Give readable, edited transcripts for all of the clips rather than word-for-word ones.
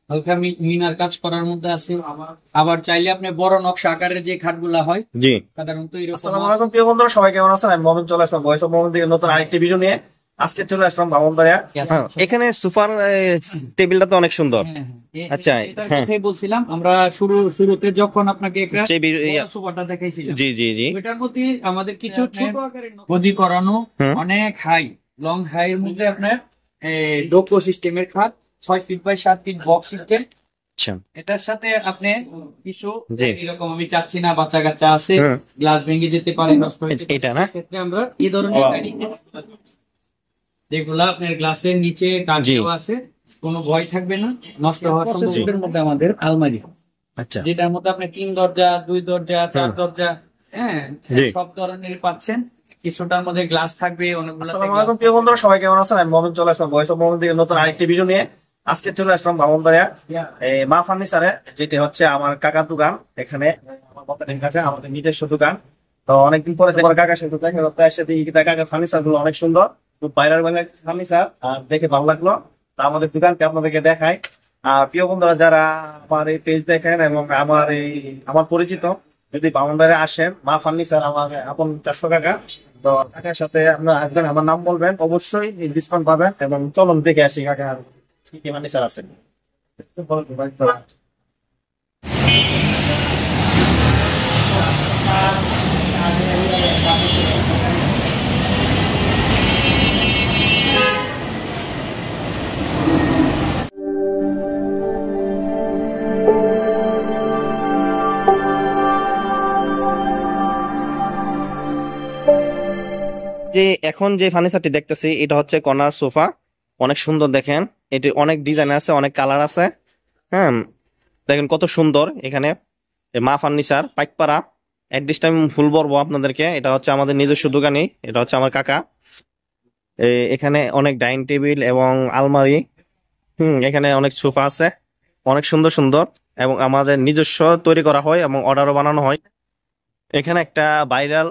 হালকা মিনার কাজ করার মধ্যে আছে। আবার চাইলে আপনি বড় নকশা আকারের যে খাটগুলা হয় জি। সাধারণত এরকম আসসালামু আলাইকুম প্রিয় বন্ধুরা, সবাই কেমন আছেন? আমি মোহাম্মদ চলে আসলাম ভয়েস অফ মোহাম্মদ থেকে নতুন আরেকটি ভিডিও নিয়ে। আজকে চলে আসলাম ব্রাহ্মণবাড়িয়া। এখানে সোফার টেবিলটা তো অনেক সুন্দর। হ্যাঁ, হ্যাঁ। আচ্ছা, এটার হ্যাঁ। কথাই বলছিলাম আমরা শুরুতে যখন আপনাকে একটা যে বড় সোফাটা দেখাইছিলাম। জি জি জি। ওইটার মধ্যে আমাদের কিছু ছোট আকারের গদি করানো হুম। অনেক হাই লং হাই এর মধ্যে আপনার ডোকো সিস্টেমের খাট 6 feet by 7 feet box system. আচ্ছা। এটার সাথে আপনি কিছু জি। এরকম আমি চাচ্ছি না বাচ্চা কাচ্চা আছে, হুম। গ্লাস ভেঙে যেতে পারে, নষ্ট হয়ে যেতে পারে। এটা না? সেক্ষেত্রে আমরা এই ধরনের গাড়ি যেগুলা আপনার গ্লাসের নিচে কাচ জি। দেওয়া আছে, কোনো ভয় থাকবে না নষ্ট হওয়ার সম্ভাবনার মধ্যে আমাদের আলমারি, আচ্ছা। যেটার মধ্যে আপনি 3 দরজা 2 দরজা 4 দরজা, হ্যাঁ, জি। সব ধরনের পাচ্ছেন। কিছুটার মধ্যে গ্লাস থাকবে, অনেকগুলো আসসালামু আলাইকুম প্রিয় বন্ধুরা, সবাই কেমন আছেন? আমি মোহাম্মদ চলে আসলাম ভয়েস অফ মোহাম্মদ থেকে নতুন আরেকটি ভিডিও নিয়ে। আজকে চলে আসলাম ব্রাহ্মণবাড়িয়া মা ফার্নিচারে, যেটি হচ্ছে আমার কাকার দোকান। এখানে আমার বর্তমান কাকা, আমাদের নিজস্ব দোকান। তো অনেকদিন পরে আমার কাকার সাথে দেখা হচ্ছে, এর সাথে কাকার ফার্নিচার গুলো অনেক সুন্দর, খুব বাইরের বাইরের ফার্নিচার, আর দেখে ভালো লাগলো। তা আমাদের দোকানকে আপনাদেরকে দেখাই। আর প্রিয় বন্ধুরা, যারা আমার এই পেজ দেখেন এবং আমার পরিচিত, যদি ব্রাহ্মণবাড়িয়া আসেন, মা ফার্নিচার আমার আপন চাষো কাকা, তো কাকার সাথে আপনারা আসবেন, আমার নাম বলবেন, অবশ্যই ডিসকাউন্ট পাবেন। এবং চলুন দেখে আসি কাকার কি কি ফার্নিচার আছে। যে এখন যে ফার্নিচারটি দেখতেছি এটা হচ্ছে কর্নার সোফা, অনেক সুন্দর দেখেন। এটি অনেক ডিজাইন আছে, অনেক কালার আছে। হ্যাঁ, দেখেন কত সুন্দর। এখানে মা ফার্নিচার পাইকপাড়া অ্যাড্রেসটা আমি ভুল বলবো আপনাদেরকে। এটা হচ্ছে আমাদের নিজস্ব দোকানই, এটা হচ্ছে আমার কাকা। এখানে অনেক ডাইনিং টেবিল এবং আলমারি, এখানে অনেক সোফা আছে, অনেক সুন্দর সুন্দর, এবং আমাদের নিজস্ব তৈরি করা হয় এবং অর্ডারও বানানো হয়। এখানে একটা ভাইরাল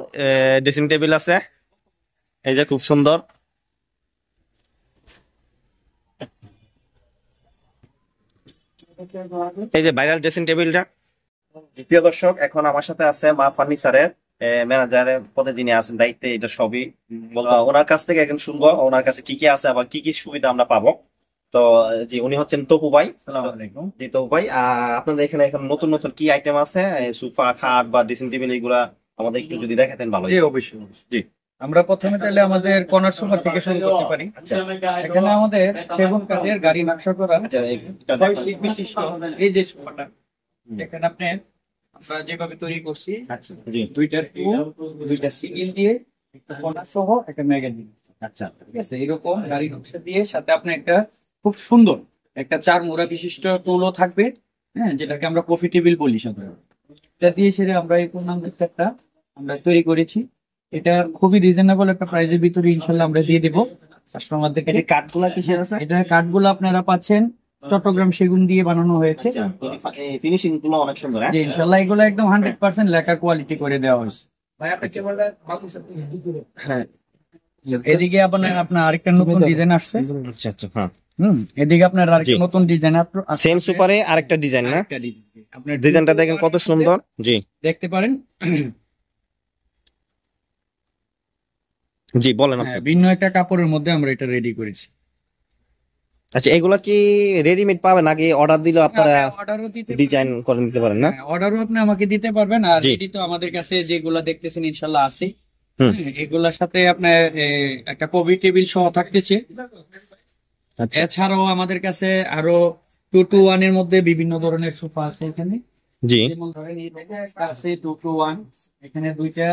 ড্রেসিং টেবিল আছে, এই যে খুব সুন্দর। এই যে ভাইরাল ড্রেসিং টেবিলটা। প্রিয় দর্শক, এখন আমার সাথে আছে মা ফার্নিচারের ম্যানেজারের পদে যিনি আছেন দায়িত্বে, এটা সবই বলবো ওনার কাছ থেকে এখন শুনবো ওনার কাছে কি কি আছে, আবার কি কি সুবিধা আমরা পাবো। তো জি, উনি হচ্ছেন তপু ভাই। আসসালামু আলাইকুম। জি তপু ভাই, আপনাদের এখানে এখন নতুন নতুন কি আইটেম আছে, সোফা খাট বা ড্রেসিং টেবিল, এগুলা আমাদের একটু যদি দেখাতেন ভালো জি, হতো। অবশ্যই। জি। আমরা প্রথমে তাহলে আমাদের কর্নার সোফা থেকে শুরু করতে পারি। এখানে আমাদের সেগুন কাঠের গাড়ি নকশা করা আচ্ছা, এটা 6 সিট বিশিষ্ট এই যে সোফাটা, এখানে আপনি আমরা যেভাবে তৈরি করছি, আচ্ছা। জি। দুইটা দুইটা সিগিল দিয়ে একটা কর্নার সহ একটা ম্যাগাজিন, আচ্ছা। ঠিক আছে, এরকম গাড়ি নকশা দিয়ে সাথে আপনি একটা খুব সুন্দর একটা 4 মোড়া বিশিষ্ট টুলও থাকবে, হ্যাঁ, যেটাকে আমরা কফি টেবিল বলি সাধারণত। এটা দিয়ে সেরে আমরা এই পূর্ণাঙ্গ সেটটা আমরা তৈরি করেছি। এটা খুবই রিজনেবল একটা প্রাইসের ভিতরে ইনশাল্লাহ আমরা দিয়ে দেবো কাস্টমারদেরকে। এই কাঠগুলা কিসের আছে? এটা কাঠগুলো আপনারা পাচ্ছেন চট্টগ্রাম সেগুন দিয়ে বানানো হয়েছে। ফিনিশিং গুলো অনেক সুন্দর। যে ইনশাল্লাহ এগুলো একদম 100% লেখা কোয়ালিটি করে দেওয়া হয়েছে। হ্যাঁ। এদিকে আপনার আপনার আরেকটা নতুন ডিজাইন আসছে। আচ্ছা আচ্ছা, হ্যাঁ। এদিকে আপনার আরেকটা জি। নতুন ডিজাইন সেম সুপারে আরেকটা ডিজাইন না? আপনার ডিজাইনটা দেখেন কত সুন্দর। জি দেখতে পারেন। জি, বলেন আপনি। হ্যাঁ, ভিন্ন একটা কাপড়ের মধ্যে আমরা এটা রেডি করেছি। আচ্ছা, এগুলা কি রেডিমেড পাবে নাকি অর্ডার দিলে আপনারা অর্ডারও দিতে ডিজাইন করে নিতে পারেন না? অর্ডারও আপনি আমাকে দিতে পারবেন, আর জি। রেডি তো আমাদের কাছে যেগুলা দেখতেছেন ইনশাল্লাহ আছে। হুম। এগুলার সাথে আপনার একটা কফি টেবিল সহ থাকতেছে। আচ্ছা। এছাড়াও আমাদের কাছে আরো 2-to-1 এর মধ্যে বিভিন্ন ধরনের সোফা আছে এখানে। জি। যেমন ধরেন এটা একটা আছে 2-to-1, এখানে দুইটা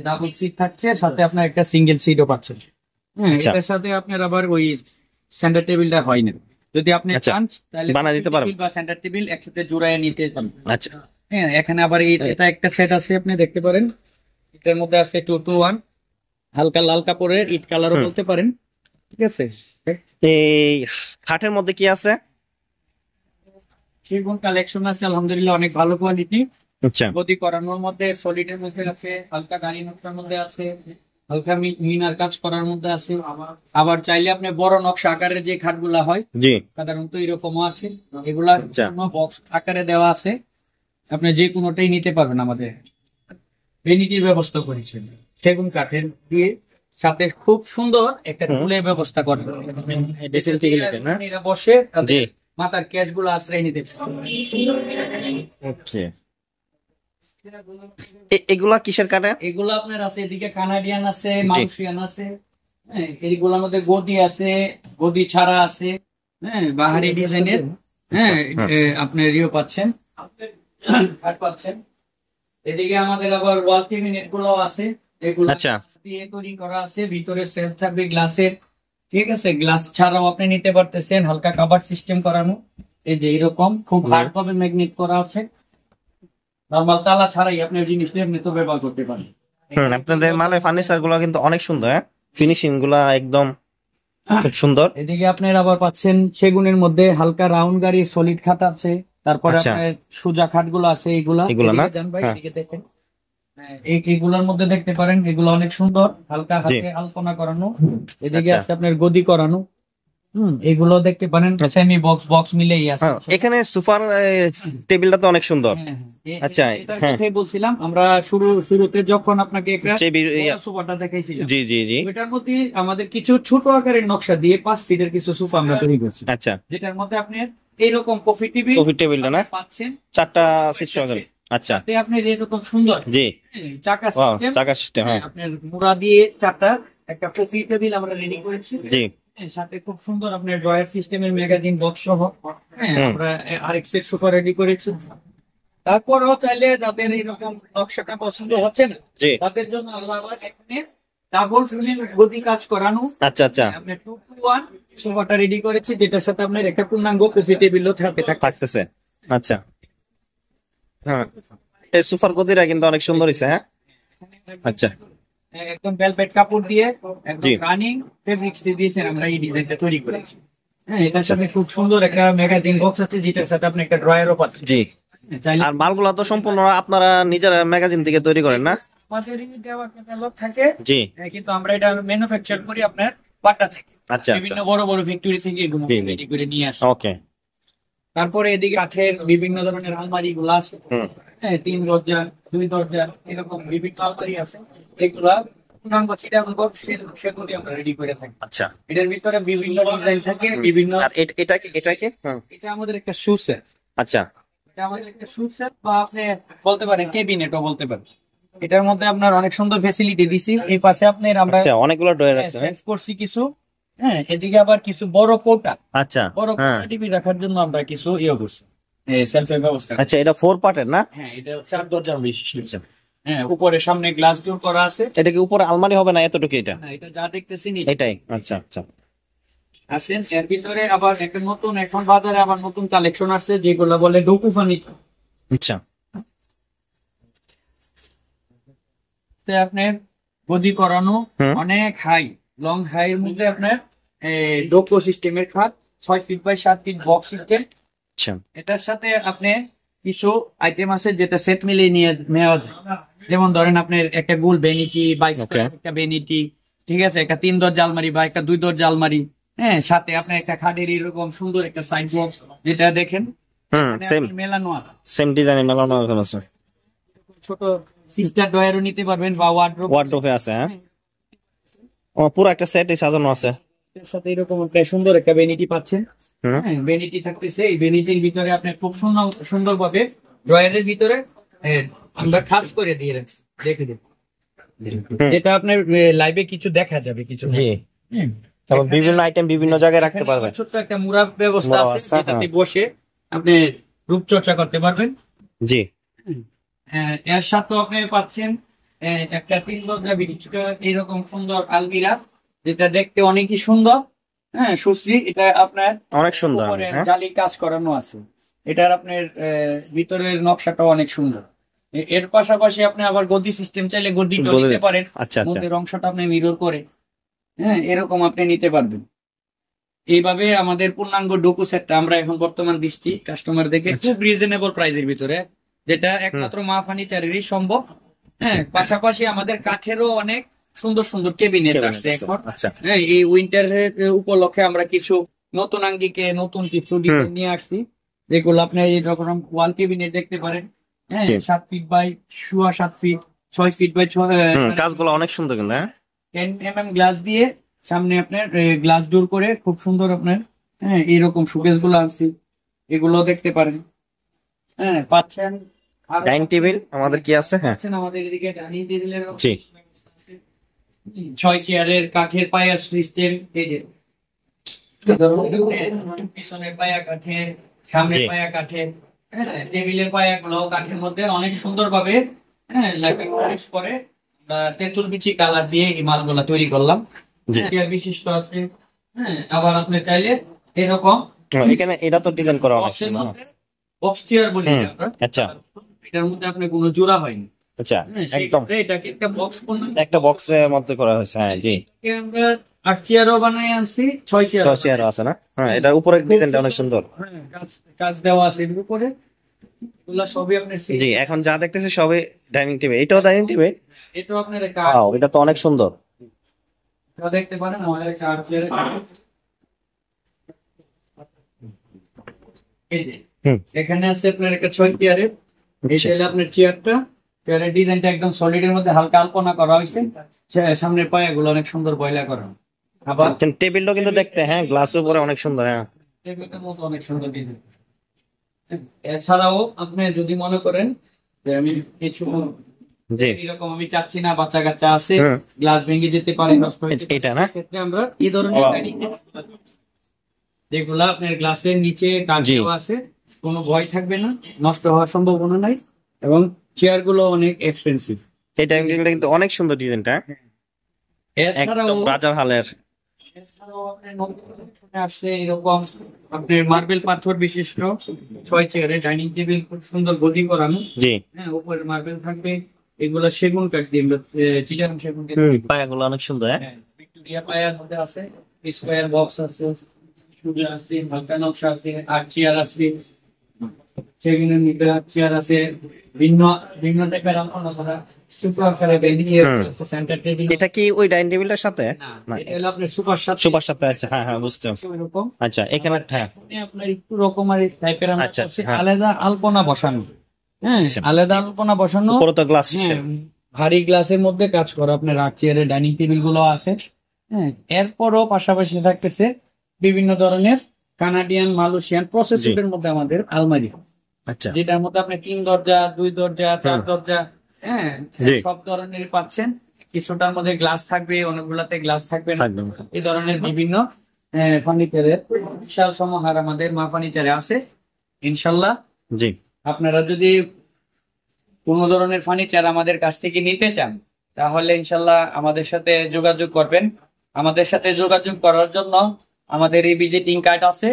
ডাবল সিট থাকছে, সাথে আপনার একটা সিঙ্গেল সিটও পাচ্ছেন। হ্যাঁ, আচ্ছা। এটার সাথে আপনার আবার ওই সেন্টার টেবিলটা হয় না। যদি আপনি আচ্ছা, চান তাহলে বানায় দিতে পারবেন। টেবিল বা সেন্টার টেবিল একসাথে জোড়ায় নিতে পারেন। আচ্ছা। হ্যাঁ, এখানে আবার এটা একটা সেট আছে, আপনি দেখতে পারেন। এটার মধ্যে আছে 2-to-1, হালকা লাল কাপড়ের ইট কালারও বলতে পারেন, ঠিক আছে। এই খাটের মধ্যে কি আছে? সেগুন কালেকশন আছে আলহামদুলিল্লাহ, অনেক ভালো কোয়ালিটি। আচ্ছা। গদি করানোর মধ্যে সলিডের মধ্যে আছে, হালকা গাড়ি নকশার মধ্যে আছে, হালকা মিনার কাজ করার মধ্যে আছে। আবার চাইলে আপনি বড় নকশা আকারের যে খাটগুলা হয় জি সাধারণত এরকমও আছে, এগুলা আচ্ছা। বক্স আকারে দেওয়া আছে, আপনি যে কোনোটাই নিতে পারবেন। আমাদের ভ্যানিটির ব্যবস্থা করেছেন সেগুন কাঠের দিয়ে, সাথে খুব সুন্দর একটা টুলের ব্যবস্থা করবেন। ড্রেসিং টেবিল না? এরা বসে জি তাদের মাথার ক্যাশ গুলো আশ্রয় নিতে পারবেন। ওকে। এগুলা কিসের কাঠে? এগুলো আপনার আছে, এদিকে কানাডিয়ান আছে, মালয়েশিয়ান আছে, হ্যাঁ এগুলোর মধ্যে গদি আছে, গদি ছাড়া আছে, হ্যাঁ বাহারি ডিজাইনের, হ্যাঁ আপনার ইয়ে পাচ্ছেন, কাঠ পাচ্ছেন। এদিকে আমাদের আবার ওয়াল ক্যাবিনেট গুলো আছে, এগুলো আচ্ছা। দিয়ে তৈরি করা আছে, ভিতরে সেলফ থাকবে গ্লাসের, ঠিক আছে, গ্লাস ছাড়াও আপনি নিতে পারতেছেন, হালকা কাভার সিস্টেম করানো, এই যে এরকম খুব হার্ড ভাবে ম্যাগনেট করা আছে, নরমাল তালা ছাড়াই আপনি জিনিস এমনি তো ব্যবহার করতে পারেন। আপনাদের মালে ফার্নিচার গুলো কিন্তু অনেক সুন্দর, হ্যাঁ ফিনিশিং গুলা একদম খুব সুন্দর। এদিকে আপনার আবার পাচ্ছেন সেগুনের মধ্যে হালকা রাউন্ড গাড়ি সলিড খাট আছে, তারপরে আচ্ছা। আপনার সোজা খাট গুলো আছে, এগুলা এগুলা না? এদিকে যান ভাই, হ্যাঁ। এদিকে দেখেন, হ্যাঁ, এইগুলার মধ্যে দেখতে পারেন, এগুলো অনেক সুন্দর, হালকা হাতে আলপনা করানো, এদিকে আচ্ছা। আছে আপনার গদি করানো, এগুলো দেখতে পারেন সেমি বক্স বক্স মিলেই আছে। হ্যাঁ, এখানে সুপার টেবিলটা তো অনেক সুন্দর। হ্যাঁ, হ্যাঁ। আচ্ছা, এটার হ্যাঁ। কথাই বলছিলাম আমরা শুরুতে যখন আপনাকে একটা ইয়া, সোফাটা দেখাইছিলাম, জি জি জি ওইটার মধ্যে আমাদের কিছু ছোট আকারের নকশা দিয়ে 5 সিটের কিছু সোফা আমরা তৈরি করছি, আচ্ছা। যেটার মধ্যে আপনি এইরকম কফি টেবিল কফি টেবিলটা না? পাচ্ছেন, 4টা সিট সহকারে। আচ্ছা তাতে আপনি এরকম সুন্দর জি। চাকা ওয়াও, সিস্টেম, চাকা সিস্টেম, হ্যাঁ আপনার মুড়া দিয়ে 4টা একটা কফি টেবিল আমরা রেডি করেছি, জি। হ্যাঁ, সাথে খুব সুন্দর আপনার ড্রয়ার সিস্টেমের ম্যাগাজিন বক্স সহ, হ্যাঁ হুম। আমরা আরেক সেট সোফা রেডি করেছি। তারপরেও চাইলে যাদের এরকম নকশাটা পছন্দ হচ্ছে না, জি তাদের জন্য আল্লাহ এখানে ডাবল ফ্রেমের গদি কাজ করানো আচ্ছা আচ্ছা আপনার 2-to-1 সোফাটা রেডি করেছি, যেটার সাথে আপনার একটা পূর্ণাঙ্গ কফি টেবিলও থাকবে। থাকতেছে। আচ্ছা হ্যাঁ, এই সুপার গদিটা কিন্তু অনেক সুন্দর হয়েছে, হ্যাঁ আচ্ছা একদম ভেলভেট কাপড় দিয়ে একদম জি। রানিং ফেব্রিক্স দিয়ে দিয়েছেন আমরা এই ডিজাইনটা তৈরি করেছি। হ্যাঁ, এটার সাথে খুব সুন্দর একটা ম্যাগাজিন বক্স আছে, যেটার সাথে আপনি একটা ড্রয়ারও পাচ্ছেন। জি। চাইলে আর মালগুলা তো সম্পূর্ণ আপনারা নিজেরা ম্যাগাজিন থেকে তৈরি করেন না? আমাদেরই দেওয়া ক্যাটালগ থাকে, জি কিন্তু আমরা এটা ম্যানুফ্যাকচার করি আপনার পাটা থেকে, আচ্ছা বিভিন্ন আচ্ছা বড় বড় ফ্যাক্টরি থেকে এগুলো জি, জি। রেডি করে নিয়ে আসি। ওকে। তারপরে এদিকে কাঠের বিভিন্ন ধরনের আলমারি গুলো আছে, হুম হ্যাঁ 3 দরজা 2 দরজা এরকম বিভিন্ন আলমারি আছে, এগুলা পূর্ণাঙ্গ চিটাগং বক্স সেগুলি আমরা রেডি করে থাকি। আচ্ছা। এটার ভিতরে বিভিন্ন ডিজাইন থাকে, বিভিন্ন, আর এটা কি? হুম এটা আমাদের একটা শু সেট, আচ্ছা এটা আমাদের একটা শু সেট বা আপনি বলতে পারেন ক্যাবিনেটও বলতে পারেন। এটার মধ্যে আপনার অনেক সুন্দর ফ্যাসিলিটি দিছি, এই পাশে আপনার আমরা আচ্ছা, অনেকগুলো ড্রয়ার আছে, হ্যাঁ? সেলফ করছি কিছু, হ্যাঁ এদিকে আবার কিছু বড় কোটা, আচ্ছা বড় হ্যাঁ কোটা টিভি রাখার জন্য আমরা কিছু ইয়ে করছি, সেলফের ব্যবস্থা। আচ্ছা, এটা 4 পার্টের না? হ্যাঁ এটা 4 দরজার বিশিষ্ট, হ্যাঁ উপরে সামনে গ্লাস ডোর করা আছে, এটা কি উপরে আলমারি হবে না এতটুকু? এটা না এটা যা দেখতেছি এটাই। আচ্ছা আচ্ছা আসেন। এর ভিতরে আবার একটা নতুন, এখন বাজারে আবার নতুন কালেকশন আছে যেগুলো বলে ডোকু ফার্নিচার। আচ্ছা আপনার গদি করানো, হুম অনেক হাই, লং হাই এর মধ্যে আপনার ডোকো সিস্টেমের খাট, 6 feet by 7 feet box system. আচ্ছা এটার সাথে আপনি কিছু আইটেম আছে যেটা সেট মিলিয়ে নিয়ে নেওয়া যায়, যেমন ধরেন আপনার একটা গোল ভ্যানিটি বা Okay. একটা ভ্যানিটি, ঠিক আছে, একটা 3 দরজা আলমারি বা একটা 2 দরজা আলমারি, হ্যাঁ সাথে আপনার একটা খাটের এরকম সুন্দর একটা সাইড বক্স, যেটা দেখেন হুম সেম মেলানো আছে, সেম ডিজাইনের মেলানো আছে। ছোট সিস্টার ডয়ারও নিতে পারবেন বা ওয়ার্ডরোব, ওয়ার্ডরোবে আছে, হ্যাঁ? ও পুরো একটা সেটই সাজানো আছে। এর সাথে এরকম একটা সুন্দর একটা ভ্যানিটি পাচ্ছেন, হুম হ্যাঁ ভ্যানিটি থাকতেছে, এই ভ্যানিটির ভিতরে আপনি খুব সুন্দর সুন্দর ভাবে ড্রয়ারের ভিতরে আমরা খাস করে দিয়ে রাখছি, দেখে দিন, যেটা আপনার লাইভে কিছু দেখা যাবে কিছু, জি। হুম। এবং বিভিন্ন আইটেম বিভিন্ন জায়গায় রাখতে এখানে পারবেন। ছোট্ট একটা মুড়া ব্যবস্থা মুড়া আছে, আছে, যেটাতে হ্যাঁ। বসে আপনি রূপচর্চা করতে পারবেন। জি এর সাথেও আপনি পাচ্ছেন একটা 3 দরজা বিশিষ্ট এরকম সুন্দর আলমিরা, যেটা দেখতে অনেকই সুন্দর, হ্যাঁ সুশ্রী, এটা আপনার অনেক সুন্দর, উপরে হ্যাঁ? জালি কাজ করানো আছে, এটার আপনার ভিতরের নকশাটাও অনেক সুন্দর। এর পাশাপাশি আপনি আবার গদি সিস্টেম চাইলে গদি গদি- নিতে পারেন, আচ্ছা আচ্ছা মধ্যের অংশটা আপনি মিরর করে, হ্যাঁ এরকম আপনি নিতে পারবেন। এইভাবে আমাদের পূর্ণাঙ্গ ডোকু সেটটা আমরা এখন বর্তমান দিচ্ছি কাস্টমারদেরকে খুব রিজনেবল প্রাইসের ভিতরে, যেটা একমাত্র মা ফার্নিচারেরই সম্ভব। হ্যাঁ পাশাপাশি আমাদের কাঠেরও অনেক সুন্দর সুন্দর কেবিনেট আসছে এখন। আচ্ছা হ্যাঁ, এই উইন্টারের উপলক্ষে আমরা কিছু নতুন আঙ্গিকে নতুন কিছু ডিজাইন নিয়ে আসছি, যেগুলো আপনি এইরকম ওয়াল কেবিনেট দেখতে পারেন। হ্যাঁ, জি। 7 feet by 7.5 feet, 6 feet by কাজগুলো অনেক সুন্দর কিন্তু, হ্যাঁ 10 mm গ্লাস দিয়ে সামনে আপনার গ্লাস ডোর করে খুব সুন্দর আপনার, হ্যাঁ এইরকম শোকেস গুলো আনছি, এগুলো দেখতে পারেন। হ্যাঁ, পাচ্ছেন আরো ডাইনিং টেবিল আমাদের কি আছে, হ্যাঁ পাচ্ছেন আমাদের এদিকে ডাইনিং টেবিলের জি 6 চেয়ারের কাঠের পায়া সিস্টেম, এই যে পিছনের পায়া কাঠের, সামনের জি। পায়া কাঠের, হ্যাঁ টেবিলের পায়া গুলো কাঠের মধ্যে অনেক সুন্দর ভাবে, হ্যাঁ লাইফে পলিশ করে তেঁতুল বিচি কালার দিয়ে এই মালগুলা তৈরি করলাম। জি। চেয়ার বিশিষ্ট আছে। হ্যাঁ, আবার আপনি চাইলে এরকম এখানে এটা তো ডিজাইন করা অনেক বক্সের সুন্দর, মধ্যে বক্স চেয়ার বলি হুম, আমরা, আচ্ছা এটার মধ্যে আপনি কোনো জোড়া হয়নি। আচ্ছা হ্যাঁ, একদম সেক্ষেত্রে এটাকে একটা বক্স একটা বক্সের মধ্যে করা হয়েছে, হ্যাঁ জি আমরা 8 চেয়ারও বানাই আনছি, 6 চেয়ার চেয়ার আছে না, হ্যাঁ এটার উপরে ডিজাইনটা অনেক সুন্দর। হ্যাঁ, কাজ দেওয়া আছে এর উপরে, এগুলা সবই আপনার জি এখন যা দেখতেছি সবে ডাইনিং টেবিল, এটাও ডাইনিং টেবিল, এটাও আপনার ওয়াও এটা তো অনেক সুন্দর। দেখতে পারেন আমাদের একটা 8 চেয়ার, এই যে হুম এখানে আছে আপনার একটা 6 চেয়ারের, এই আচ্ছা। চাইলে আপনার চেয়ারটা, চেয়ারের ডিজাইনটা একদম সলিড এর মধ্যে হালকা আলপনা করা হয়েছে, সামনের পায়াগুলো অনেক সুন্দর বয়লা করা। আবার টেবিলটা কিন্তু দেখতে, হ্যাঁ গ্লাসের উপরে অনেক সুন্দর, হ্যাঁ টেবিলটার মতো অনেক সুন্দর ডিজাইন। এছাড়াও আপনি যদি মনে করেন যে আমি কিছু জি এরকম আমি চাচ্ছি না, বাচ্চা কাচ্চা আছে, হুম। গ্লাস ভেঙে যেতে পারে, নষ্ট হয়ে যেতে পারে, এটা না সেক্ষেত্রে আমরা এই ধরনের Wow. ডাইনিং টেবিল যেগুলা আপনার গ্লাসের নিচে কাঁচ জি। দেওয়া আছে, কোনো ভয় থাকবে না, নষ্ট হওয়ার সম্ভাবনা নাই, এবং চেয়ার গুলো অনেক এক্সপেন্সিভ। এই ডাইনিং টেবিলটা কিন্তু অনেক সুন্দর ডিজাইনটা, এছাড়াও একদম রাজার হালের। এছাড়াও আপনার নতুন collection এ আসছে এরকম আপনার মার্বেল পাথর বিশিষ্ট 6 চেয়ারের ডাইনিং টেবিল, খুব সুন্দর গদি করানো। জি হ্যাঁ, উপরে মার্বেল থাকবে, এগুলা সেগুন কাঠ দিয়ে আমরা চিটাগাং সেগুন দিয়ে হুম তৈরি করি। পায়াগুলো অনেক সুন্দর, হ্যাঁ হ্যাঁ, ভিক্টোরিয়া পায়ার মধ্যে আছে, স্কোয়ার বক্স আছে, সুবিধা আছে, হালকা নকশা আছে, আর চেয়ার আছে, সেগুনের মধ্যে চেয়ার আছে, ভিন্ন ভিন্ন টাইপের আলপনা ছাড়া টুকরো আকারে বেরিয়ে আছে, সেন্টার টেবিল। এটা কি ওই ডাইনিং টেবিলটার সাথে না, না এটা হলো আপনার সুপার সাথে সুপার সাথে, আচ্ছা হ্যাঁ হ্যাঁ বুঝতে পারছি। এরকম। আচ্ছা এখানে হ্যাঁ এখানে আপনার একটু রকমারি টাইপের আমরা আচ্ছা, করছি, হ্যাঁ। আলাদা আলপনা বসানো। হ্যাঁ, আচ্ছা। আলাদা আলপনা বসানো, উপরে তো গ্লাস হ্যাঁ, সিস্টেম, ভারী গ্লাসের মধ্যে কাজ করা আপনার আর্ট চেয়ারের ডাইনিং টেবিল গুলো আছে। হ্যাঁ, এরপরও পাশাপাশি থাকতেছে বিভিন্ন ধরনের কানাডিয়ান, মালয়েশিয়ান প্রসেস জি। উডের মধ্যে আমাদের আলমারি, আচ্ছা যেটার মধ্যে আপনি 3 দরজা, 2 দরজা, 4 হুম। দরজা, হ্যাঁ জি। সব ধরনের পাচ্ছেন। কিছুটার মধ্যে গ্লাস থাকবে, অনেকগুলাতে গ্লাস থাকবে না। একদম এই ধরনের বিভিন্ন ফার্নিচারের বিশাল সমাহার আমাদের মা ফার্নিচারে আছে। ইনশাল্লাহ জি আপনারা যদি কোন ধরনের ফার্নিচার আমাদের কাছ থেকে নিতে চান, তাহলে ইনশাল্লাহ আমাদের সাথে যোগাযোগ করবেন। আমাদের সাথে যোগাযোগ করার জন্য আমাদের এই ভিজিটিং কার্ড আছে,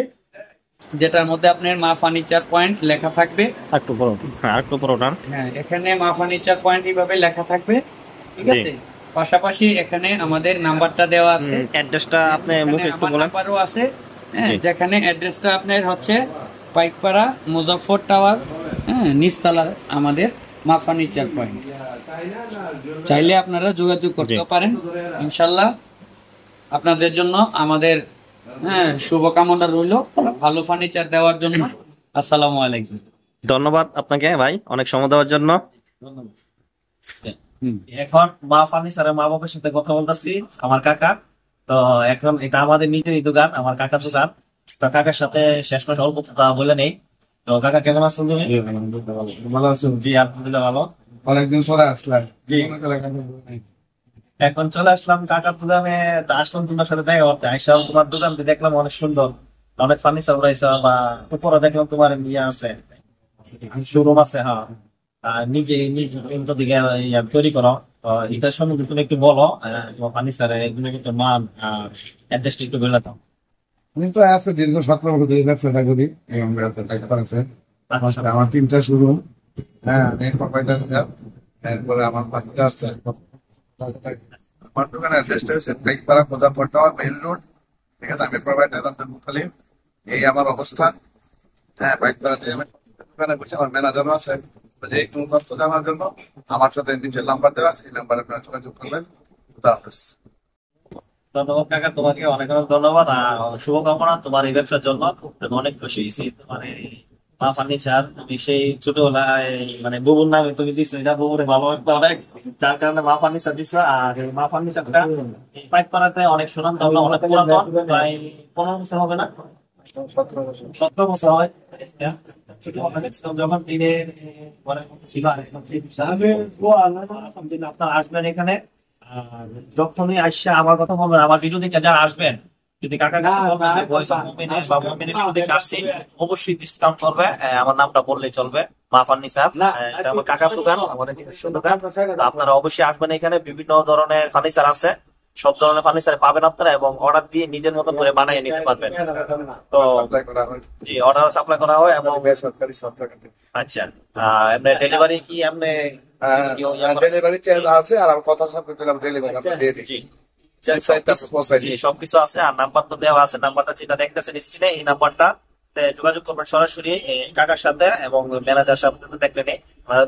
যেটার মধ্যে আপনার মা ফার্নিচার পয়েন্ট লেখা থাকবে। একটু বড়, হ্যাঁ একটু বড় টান, হ্যাঁ, এখানে মা ফার্নিচার পয়েন্ট এইভাবে লেখা থাকবে, ঠিক জি। আছে। পাশাপাশি এখানে আমাদের নাম্বারটা দেওয়া আছে, অ্যাড্রেসটা আপনি মুখে একটু আমার বলেন। নাম্বারও আছে। হ্যাঁ, জি। যেখানে অ্যাড্রেসটা আপনার হচ্ছে পাইকপাড়া মুজাফফর টাওয়ার, হ্যাঁ নিচতলা আমাদের মা ফার্নিচার পয়েন্ট। চাইলে আপনারা যোগাযোগ করতে জি। পারেন। ইনশাল্লাহ আপনাদের জন্য আমাদের শুভকামনা রইল ভালো ফার্নিচার দেওয়ার জন্য। আসসালামু আলাইকুম। ধন্যবাদ আপনাকে ভাই অনেক সময় দেওয়ার জন্য। এখন মা ফার্নিচারের মা বাবার সাথে কথা বলতেছি, আমার কাকা। তো এখন এটা আমাদের নিজেরই দোকান, আমার কাকার দোকান। তো কাকার সাথে শেষ মাস অল্প কথা বলে নেই। তো কাকা কেমন আছেন তুমি? ভালো আছো? জি আলহামদুলিল্লাহ ভালো। অনেকদিন পরে আসলাম। জি। এখন চলে আসলাম কাকার দোকানে, তা আসলাম তোমার সাথে দেখা করতে। আইসা তোমার দোকানটি দেখলাম অনেক সুন্দর, অনেক ফার্নিচার রয়েছে, বা উপরে দেখলাম তোমার ইয়ে আছে, শোরুম আছে। হ্যাঁ, আর নিজে নিজে দিকে তৈরি করো। তো এটার সম্বন্ধে তুমি একটু বলো, ফার্নিচারের এগুলো একটু মান, অ্যাড্রেসটা একটু বলে দাও। আমি তো আছে দীর্ঘ 17 বছর ধরে ব্যবসা করি এবং ব্যবসা থাকতে পারছে। আমার 3টা শোরুম, হ্যাঁ নেট প্রোভাইডার। এরপরে আমার পাঁচটা আছে। আমার দোকানের অ্যাড্রেসটা হচ্ছে Paikpara Muzaffar tower main road. ঠিক আছে, আমি প্রোভাইডার আব্দুল মুতালিব। এই আমার অবস্থান। হ্যাঁ, পাইকপাড়াতে আমি দোকানে বসে, আমার ম্যানেজারও আছে। যে কোনো তথ্য জানার জন্য আমার সাথে নিচের নাম্বার দেওয়া আছে, এই নাম্বারে আপনারা যোগাযোগ করবেন। খুদা হাফেজ। ধন্যবাদ কাকা, তোমাকে অনেক অনেক ধন্যবাদ আর শুভকামনা তোমার এই ব্যবসার জন্য। আমি অনেক খুশি হয়েছি তোমার এই মা ফার্নিচার। তুমি সেই ছোটবেলায় মানে বুবুর নামে তুমি দিচ্ছ, এটা বুবুরে ভালো লাগতো অনেক, যার কারণে মা ফার্নিচার দিচ্ছ। আর এই মা ফার্নিচারটা এই পাইকপাড়াতে অনেক সুনাম ধন্য, অনেক পুরাতন, প্রায় 15 বছর হবে না, 17 বছর হয়। ছোটবেলা দেখছিলাম যখন টিনের ঘরে ছিল, আর এখন সেই আলহামদুলিল্লাহ আপনারা আসবেন এখানে। আর যখনই আসছে আমার কথা বলবেন, আমার ভিডিও দেখে যারা আসবেন যদি কাকার কাছে বলবেন যে ভয়েস অফ মুমিনে বা মুমিনের ভিডিও দেখে আসছি, অবশ্যই ডিসকাউন্ট করবে। আমার নামটা বললেই চলবে, মা ফার্নিচার। এটা আমার কাকার দোকান, আমাদের নিজস্ব দোকান। তো আপনারা অবশ্যই আসবেন এখানে, বিভিন্ন ধরনের ফার্নিচার আছে, সব ধরনের ফার্নিচার পাবেন আপনারা, এবং অর্ডার দিয়ে নিজের মতো করে বানিয়ে নিতে পারবেন। তো সাপ্লাই করা হয় জি, অর্ডার সাপ্লাই করা হয়। এবং বেসরকারি সব জায়গাতে। আচ্ছা, এমনি ডেলিভারি কি এমনি ডেলিভারি চার্জ আছে, আর আমি কথা সাথে দিলাম ডেলিভারি আমরা দিয়ে দিই। জি পৌঁছাই দিই। সবকিছু আছে। আর নাম্বার তো দেওয়া আছে, নাম্বারটা যেটা দেখতেছেন স্ক্রিনে, এই নাম্বারটা যোগাযোগ করবেন সরাসরি কাকার সাথে এবং ম্যানেজার সাথে। দেখলেন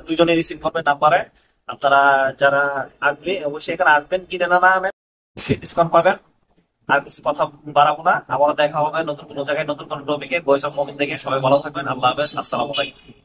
দুজনে রিসিভ করবেন নাম্বারে। আপনারা যারা আসবে অবশ্যই এখানে আসবেন, কিনে না আনেন অবশ্যই ডিসকাউন্ট পাবেন। আর কিছু কথা বাড়াবো না, আবারও দেখা হবে নতুন কোনো জায়গায় নতুন কোনো টপিকে। ভয়েস অফ মুমিন থেকে সবাই ভালো থাকবেন। আল্লাহ হাফেজ, আসসালামু আলাইকুম।